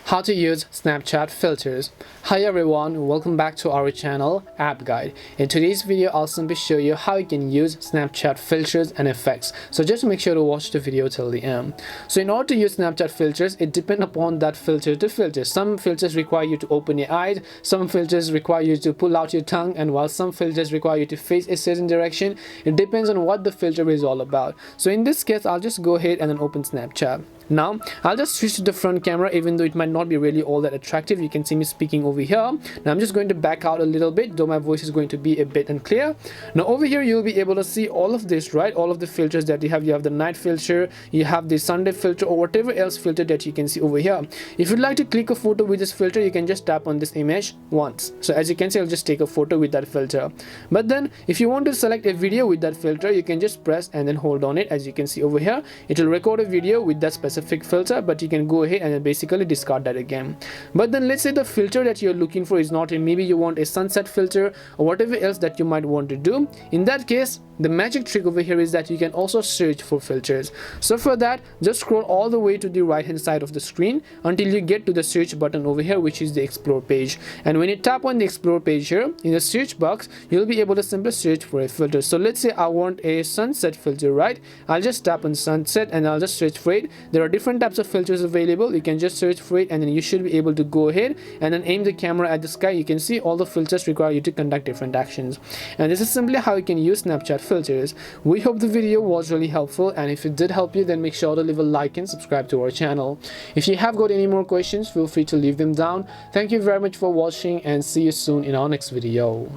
How to use Snapchat filters. Hi everyone, welcome back to our channel App Guide. In today's video I'll simply show you how you can use Snapchat filters and effects, so just make sure to watch the video till the end. So in order to use Snapchat filters, it depends upon that filter to filter. Some filters require you to open your eyes, some filters require you to pull out your tongue, and while some filters require you to face a certain direction. It depends on what the filter is all about. So in this case I'll just go ahead and then open Snapchat. Now I'll just switch to the front camera, even though it might not be really all that attractive. You can see me speaking over here. Now I'm just going to back out a little bit, though my voice is going to be a bit unclear. Now over here you'll be able to see all of this, right? All of the filters that you have. You have the night filter, you have the Sunday filter, or whatever else filter that you can see over here. If you'd like to click a photo with this filter, you can just tap on this image once. So as you can see, I'll just take a photo with that filter. But then if you want to select a video with that filter, you can just press and then hold on it. As you can see over here, it will record a video with that specific filter, but you can go ahead and then basically discard that again. But then let's say the filter that you're looking for is not, maybe you want a sunset filter or whatever else that you might want to do. In that case, the magic trick over here is that you can also search for filters. So for that, just scroll all the way to the right hand side of the screen until you get to the search button over here, which is the explore page. And when you tap on the explore page here in the search box, you'll be able to simply search for a filter. So let's say I want a sunset filter, right? I'll just tap on sunset and I'll just search for it. There are different types of filters available. You can just search for it and then you should be able to go ahead and then aim the camera at the sky. You can see all the filters require you to conduct different actions. And this is simply how you can use Snapchat filters. We hope the video was really helpful, and if it did help you, then make sure to leave a like and subscribe to our channel. If you have got any more questions, feel free to leave them down. Thank you very much for watching and see you soon in our next video.